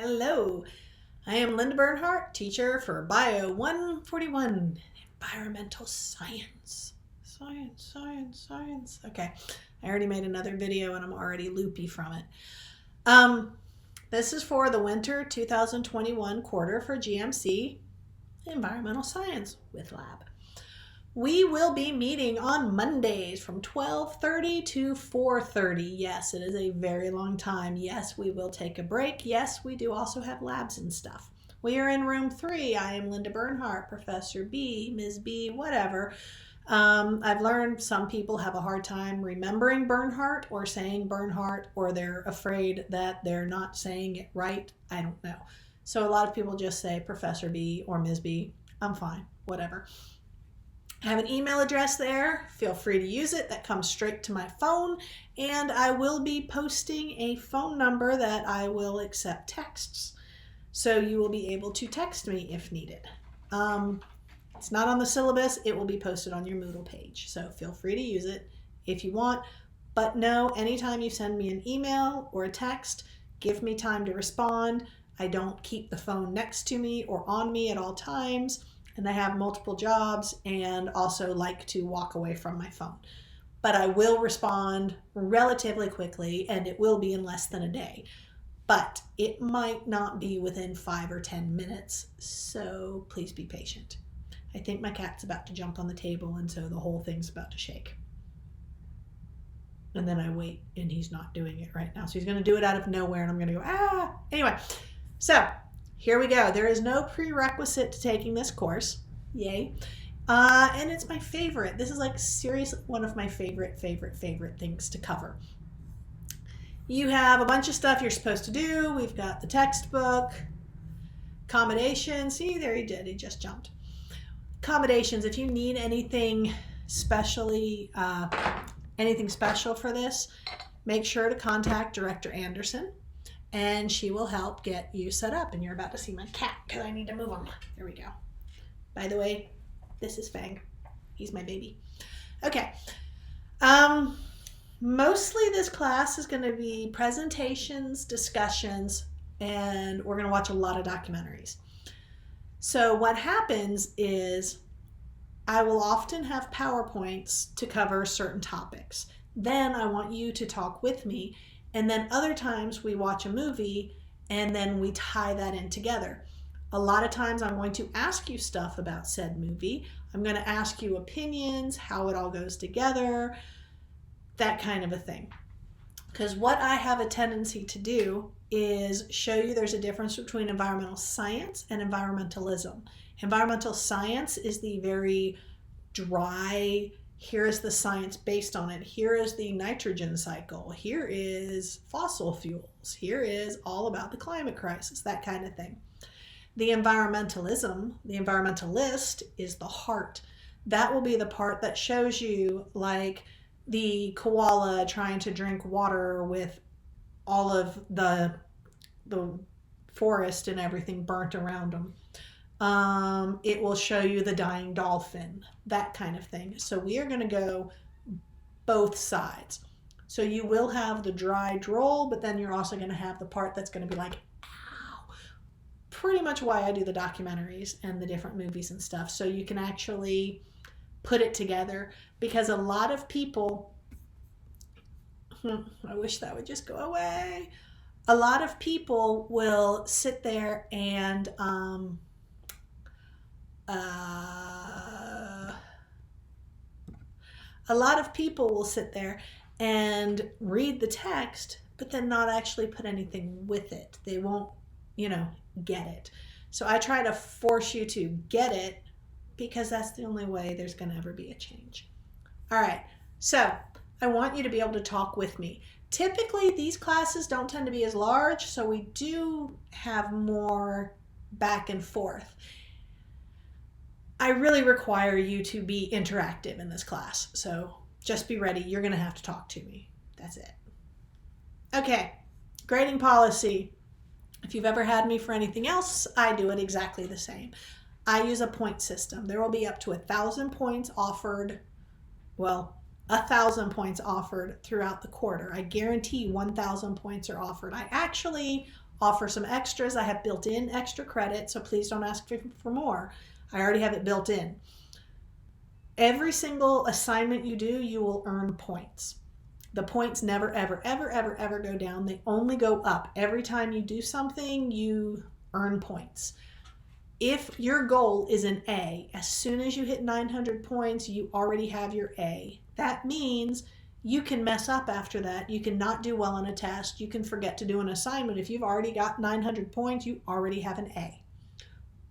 Hello, I am Linda Bernhardt, teacher for BIO141, Environmental Science. Science. Okay, I already made another video and I'm already loopy from it. This is for the winter 2021 quarter for GMC Environmental Science with Lab. We will be meeting on Mondays from 12:30 to 4:30. Yes, it is a very long time. Yes, we will take a break. Yes, we do also have labs and stuff. We are in room 3. I am Linda Bernhardt, Professor B, Ms. B, whatever. I've learned some people have a hard time remembering Bernhardt or saying Bernhardt, or they're afraid that they're not saying it right. I don't know. So a lot of people just say Professor B or Ms. B. I'm fine, whatever. I have an email address there. Feel free to use it. That comes straight to my phone. And I will be posting a phone number that I will accept texts. So you will be able to text me if needed. It's not on the syllabus. It will be posted on your Moodle page. So feel free to use it if you want. But no, anytime you send me an email or a text, give me time to respond. I don't keep the phone next to me or on me at all times. And I have multiple jobs and also like to walk away from my phone. But I will respond relatively quickly, and it will be in less than a day. But it might not be within 5 or 10 minutes, so please be patient. I think my cat's about to jump on the table, and so the whole thing's about to shake. And then I wait, and he's not doing it right now. So he's going to do it out of nowhere, and I'm going to go, ah! Anyway, so here we go. There is no prerequisite to taking this course. Yay. And it's my favorite. This is like seriously one of my favorite things to cover. You have a bunch of stuff you're supposed to do. We've got the textbook, accommodations. See, there he did. He just jumped. Accommodations. If you need anything special for this, make sure to contact Director Anderson. And she will help get you set up. And you're about to see my cat because I need to move him. There we go. By the way, this is Fang. He's my baby. Okay. Mostly this class is going to be presentations, discussions, and we're going to watch a lot of documentaries. So what happens is I will often have PowerPoints to cover certain topics. Then I want you to talk with me. And then other times we watch a movie and then we tie that in together. A lot of times I'm going to ask you stuff about said movie. I'm going to ask you opinions, how it all goes together, that kind of a thing. Because what I have a tendency to do is show you there's a difference between environmental science and environmentalism. Environmental science is the very dry, here is the science based on it. Here is the nitrogen cycle. Here is fossil fuels. Here is all about the climate crisis, that kind of thing. The environmentalist is the heart. That will be the part that shows you like the koala trying to drink water with all of the forest and everything burnt around them. It will show you the dying dolphin, that kind of thing. So we are going to go both sides. So you will have the dry droll, but then you're also going to have the part that's going to be like, ow. Pretty much why I do the documentaries and the different movies and stuff. So you can actually put it together, because a lot of people, I wish that would just go away. A lot of people will sit there and, a lot of people will sit there and read the text, but then not actually put anything with it. They won't, get it. So I try to force you to get it, because that's the only way there's going to ever be a change. All right. So I want you to be able to talk with me. Typically, these classes don't tend to be as large, so we do have more back and forth. I really require you to be interactive in this class, so just be ready. You're going to have to talk to me. That's it. Okay, grading policy. If you've ever had me for anything else, I do it exactly the same. I use a point system. There will be up to 1,000 points offered, 1,000 points offered throughout the quarter. I guarantee 1,000 points are offered. I actually offer some extras. I have built in extra credit, so please don't ask for more. I already have it built in. Every single assignment you do, you will earn points. The points never, ever, ever, ever, ever go down. They only go up. Every time you do something, you earn points. If your goal is an A, as soon as you hit 900 points, you already have your A. That means you can mess up after that. You can not do well on a test. You can forget to do an assignment. If you've already got 900 points, you already have an A.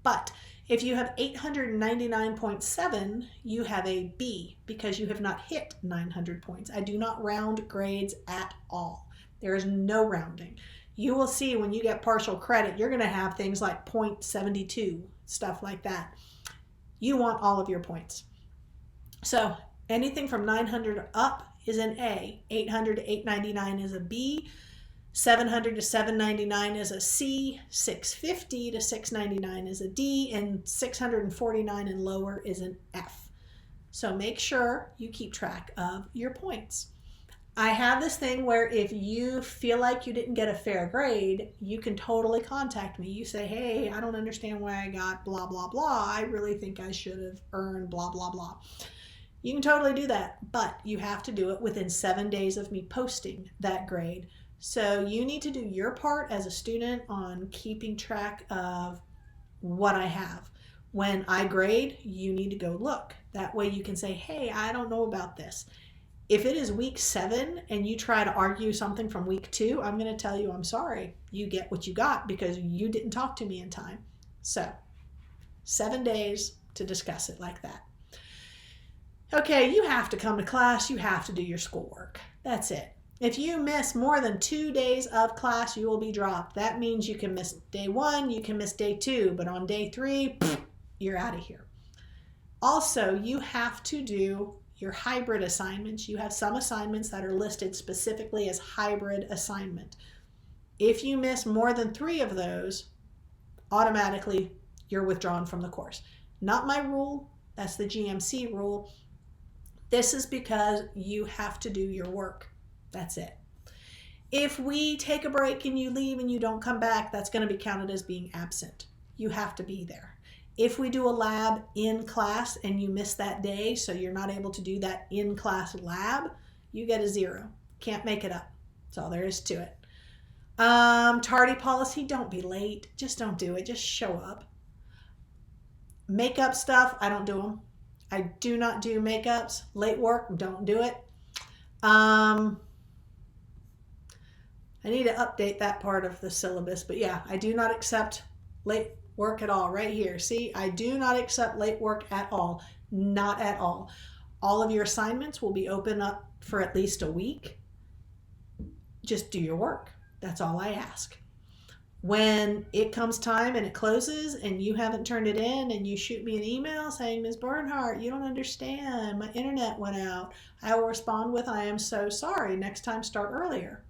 But if you have 899.7, you have a B because you have not hit 900 points. I do not round grades at all. There is no rounding. You will see when you get partial credit, you're going to have things like 0.72, stuff like that. You want all of your points. So anything from 900 up is an A. 800 to 899 is a B. 700 to 799 is a C, 650 to 699 is a D, and 649 and lower is an F. So make sure you keep track of your points. I have this thing where if you feel like you didn't get a fair grade, you can totally contact me. You say, hey, I don't understand why I got blah, blah, blah. I really think I should have earned blah, blah, blah. You can totally do that, but you have to do it within 7 days of me posting that grade. So you need to do your part as a student on keeping track of what I have. When I grade, you need to go look. That way you can say, hey, I don't know about this. If it is week 7 and you try to argue something from week 2, I'm going to tell you I'm sorry. You get what you got because you didn't talk to me in time. So 7 days to discuss it like that. Okay, you have to come to class. You have to do your schoolwork. That's it. If you miss more than 2 days of class, you will be dropped. That means you can miss day 1, you can miss day 2, but on day 3, you're out of here. Also, you have to do your hybrid assignments. You have some assignments that are listed specifically as hybrid assignment. If you miss more than 3 of those, automatically you're withdrawn from the course. Not my rule, that's the GMC rule. This is because you have to do your work. That's it. If we take a break and you leave and you don't come back, that's going to be counted as being absent. You have to be there. If we do a lab in class and you miss that day, so you're not able to do that in-class lab, you get a 0. Can't make it up. That's all there is to it. Tardy policy, don't be late. Just don't do it. Just show up. Makeup stuff, I don't do them. I do not do makeups. Late work, don't do it. I need to update that part of the syllabus, but yeah, I do not accept late work at all. Right here, see, I do not accept late work at all. Not at all. All of your assignments will be open up for at least a week. Just do your work. That's all I ask. When it comes time and it closes and you haven't turned it in and you shoot me an email saying, Ms. Bernhardt, you don't understand, my internet went out, I will respond with, I am so sorry. Next time, start earlier.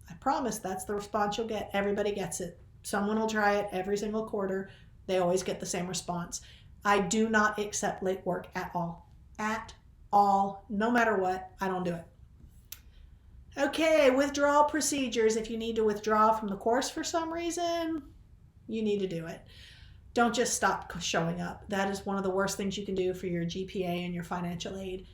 I promise that's the response you'll get. Everybody gets it. Someone will try it every single quarter. They always get the same response. I do not accept late work at all. At all. No matter what, I don't do it. Okay, withdrawal procedures. If you need to withdraw from the course for some reason, you need to do it. Don't just stop showing up. That is one of the worst things you can do for your GPA and your financial aid.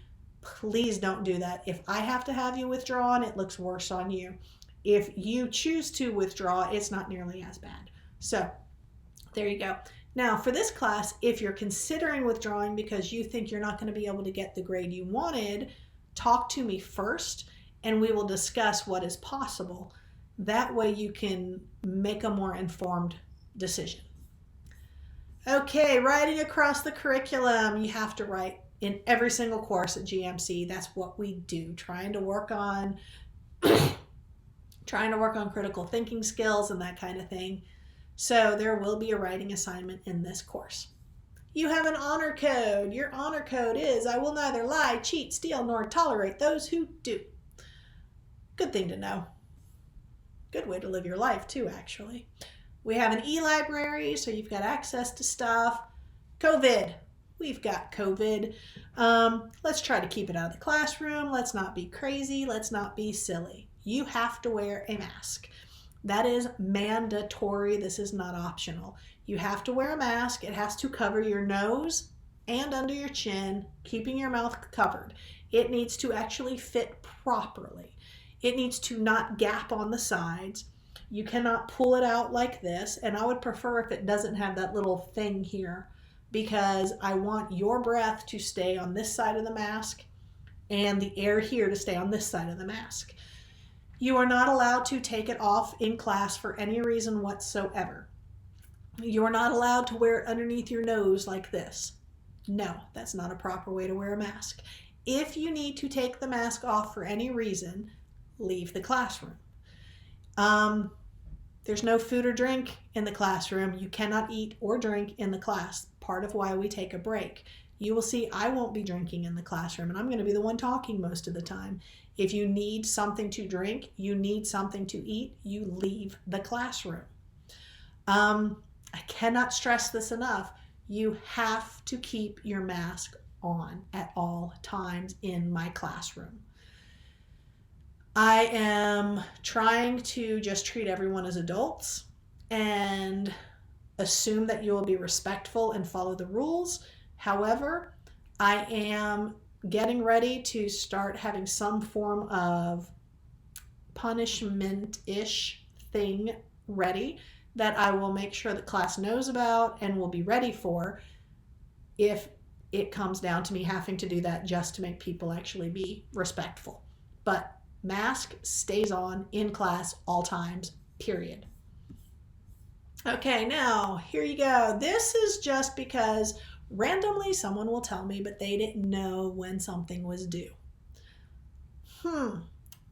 Please don't do that. If I have to have you withdrawn, it looks worse on you. If you choose to withdraw, it's not nearly as bad. So there you go. Now for this class, if you're considering withdrawing because you think you're not going to be able to get the grade you wanted, talk to me first and we will discuss what is possible. That way you can make a more informed decision. Okay, writing across the curriculum. You have to write in every single course at GMC. That's what we do, trying to work on critical thinking skills and that kind of thing. So there will be a writing assignment in this course. You have an honor code. Your honor code is, I will neither lie, cheat, steal, nor tolerate those who do. Good thing to know. Good way to live your life too, actually. We have an e-library, so you've got access to stuff. COVID. We've got COVID. Let's try to keep it out of the classroom. Let's not be crazy. Let's not be silly. You have to wear a mask. That is mandatory. This is not optional. You have to wear a mask. It has to cover your nose and under your chin, keeping your mouth covered. It needs to actually fit properly. It needs to not gap on the sides. You cannot pull it out like this, and I would prefer if it doesn't have that little thing here, because I want your breath to stay on this side of the mask and the air here to stay on this side of the mask. You are not allowed to take it off in class for any reason whatsoever. You are not allowed to wear it underneath your nose like this. No, that's not a proper way to wear a mask. If you need to take the mask off for any reason, leave the classroom. There's no food or drink in the classroom. You cannot eat or drink in the class. Part of why we take a break. You will see I won't be drinking in the classroom, and I'm going to be the one talking most of the time. If you need something to drink, you need something to eat, you leave the classroom. I cannot stress this enough. You have to keep your mask on at all times in my classroom. I am trying to just treat everyone as adults and assume that you will be respectful and follow the rules. However, I am getting ready to start having some form of punishment-ish thing ready that I will make sure the class knows about and will be ready for if it comes down to me having to do that just to make people actually be respectful. But mask stays on in class all times, period. Okay, now here you go. This is just because randomly someone will tell me, but they didn't know when something was due.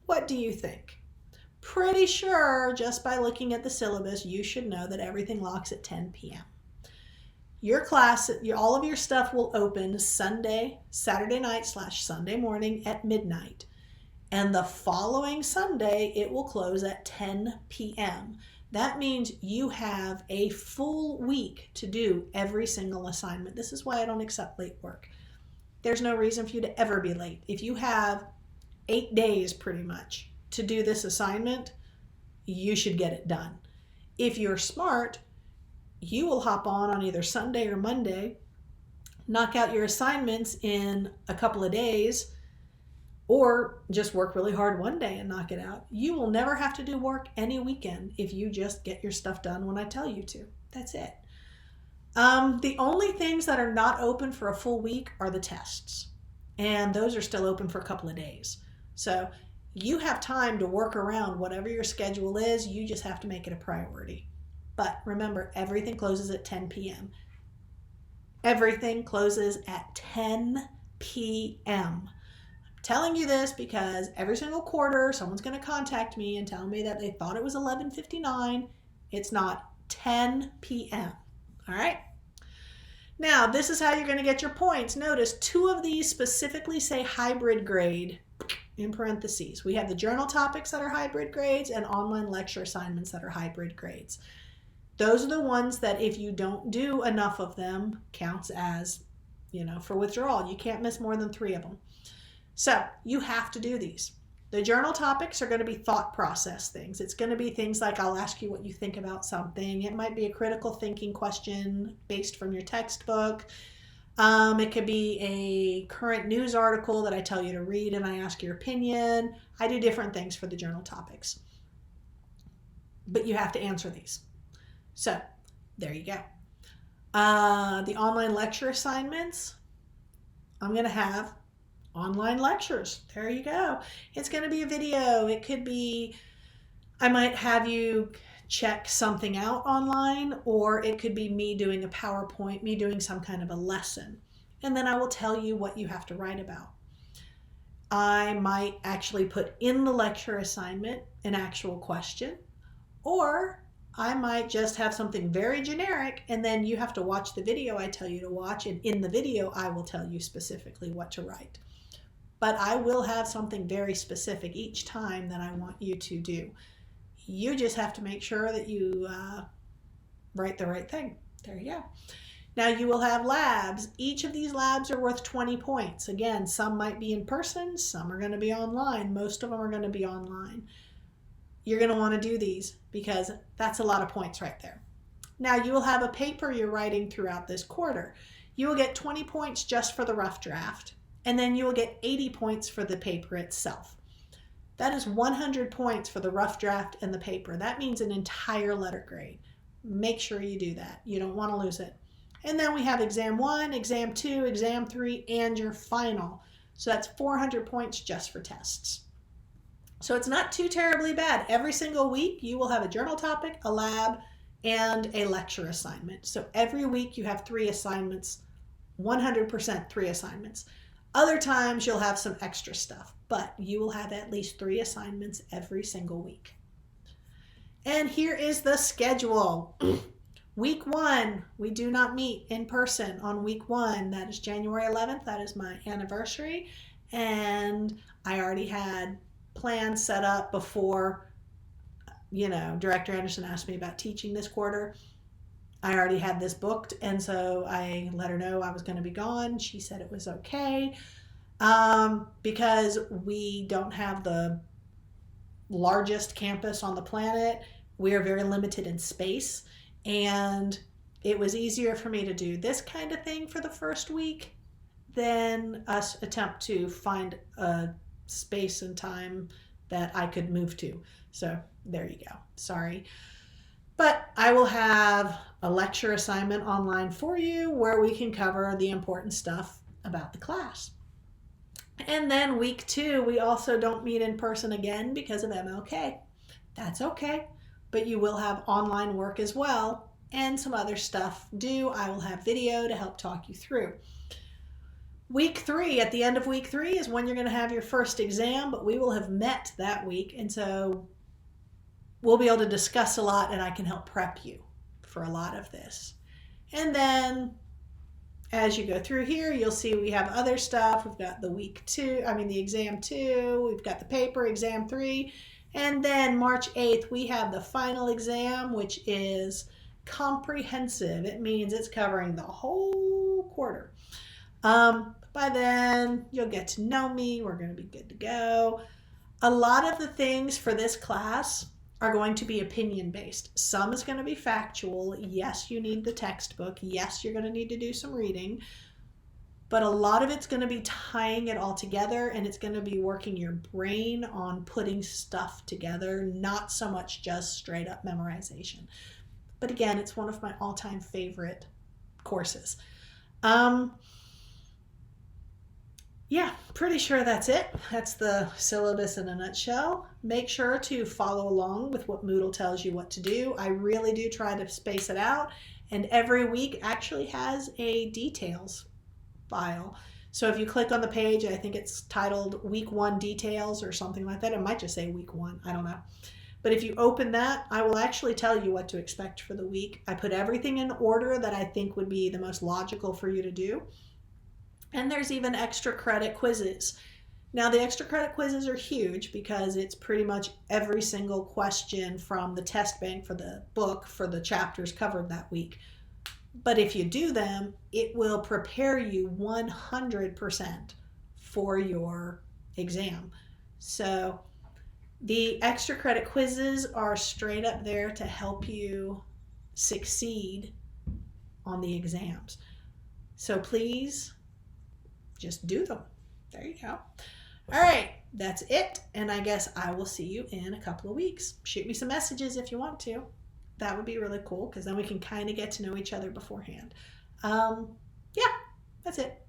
What do you think? Pretty sure just by looking at the syllabus, you should know that everything locks at 10 p.m. Your class, all of your stuff will open Saturday night / Sunday morning at midnight. And the following Sunday, it will close at 10 p.m. That means you have a full week to do every single assignment. This is why I don't accept late work. There's no reason for you to ever be late. If you have 8 days pretty much to do this assignment, you should get it done. If you're smart, you will hop on either Sunday or Monday, knock out your assignments in a couple of days, or just work really hard one day and knock it out. You will never have to do work any weekend if you just get your stuff done when I tell you to. That's it. The only things that are not open for a full week are the tests. And those are still open for a couple of days. So you have time to work around whatever your schedule is. You just have to make it a priority. But remember, everything closes at 10 p.m. Everything closes at 10 p.m. Telling you this because every single quarter someone's going to contact me and tell me that they thought it was 11:59. It's not. 10 p.m. All right? Now, this is how you're going to get your points. Notice 2 of these specifically say hybrid grade in parentheses. We have the journal topics that are hybrid grades and online lecture assignments that are hybrid grades. Those are the ones that if you don't do enough of them counts as, for withdrawal. You can't miss more than 3 of them. So you have to do these. The journal topics are going to be thought process things. It's going to be things like I'll ask you what you think about something. It might be a critical thinking question based from your textbook. It could be a current news article that I tell you to read and I ask your opinion. I do different things for the journal topics. But you have to answer these. So there you go. The online lecture assignments, I'm going to have online lectures. There you go. It's going to be a video. It could be, I might have you check something out online, or it could be me doing a PowerPoint, me doing some kind of a lesson. And then I will tell you what you have to write about. I might actually put in the lecture assignment an actual question, or I might just have something very generic and then you have to watch the video I tell you to watch, and in the video I will tell you specifically what to write. But I will have something very specific each time that I want you to do. You just have to make sure that you write the right thing. There you go. Now you will have labs. Each of these labs are worth 20 points. Again, some might be in person, some are going to be online. Most of them are going to be online. You're going to want to do these because that's a lot of points right there. Now you will have a paper you're writing throughout this quarter. You will get 20 points just for the rough draft, and then you will get 80 points for the paper itself. That is 100 points for the rough draft and the paper. That means an entire letter grade. Make sure you do that. You don't want to lose it. And then we have exam 1, exam 2, exam 3, and your final. So that's 400 points just for tests. So it's not too terribly bad. Every single week you will have a journal topic, a lab, and a lecture assignment. So every week you have 3 assignments, 100% 3 assignments. Other times you'll have some extra stuff, but you will have at least 3 assignments every single week. And here is the schedule. Week 1, we do not meet in person on week 1. That is January 11th. That is my anniversary. And I already had plans set up before, Director Anderson asked me about teaching this quarter. I already had this booked, and so I let her know I was going to be gone. She said it was okay because we don't have the largest campus on the planet. We are very limited in space. And it was easier for me to do this kind of thing for the first week than us attempt to find a space and time that I could move to. So there you go. Sorry. But I will have a lecture assignment online for you where we can cover the important stuff about the class. And then week 2, we also don't meet in person again because of MLK. That's okay. But you will have online work as well and some other stuff due. I will have video to help talk you through. Week 3, at the end of week 3 is when you're going to have your first exam, but we will have met that week. And so we'll be able to discuss a lot and I can help prep you for a lot of this. And then as you go through here, you'll see we have other stuff. We've got the exam 2, we've got the paper, exam 3. And then March 8th, we have the final exam, which is comprehensive. It means it's covering the whole quarter. By then, you'll get to know me. We're going to be good to go. A lot of the things for this class are going to be opinion-based. Some is going to be factual. Yes, you need the textbook. Yes, you're going to need to do some reading. But a lot of it's going to be tying it all together, and it's going to be working your brain on putting stuff together, not so much just straight up memorization. But again, it's one of my all-time favorite courses. Yeah, pretty sure that's it. That's the syllabus in a nutshell. Make sure to follow along with what Moodle tells you what to do. I really do try to space it out, and every week actually has a details file. So if you click on the page, I think it's titled week 1 details or something like that. It might just say week 1. I don't know. But if you open that, I will actually tell you what to expect for the week. I put everything in order that I think would be the most logical for you to do. And there's even extra credit quizzes. Now the extra credit quizzes are huge because it's pretty much every single question from the test bank for the book for the chapters covered that week. But if you do them, it will prepare you 100% for your exam. So the extra credit quizzes are straight up there to help you succeed on the exams. So please just do them. There you go. All right, that's it. And I guess I will see you in a couple of weeks. Shoot me some messages if you want to. That would be really cool because then we can kind of get to know each other beforehand. Yeah, that's it.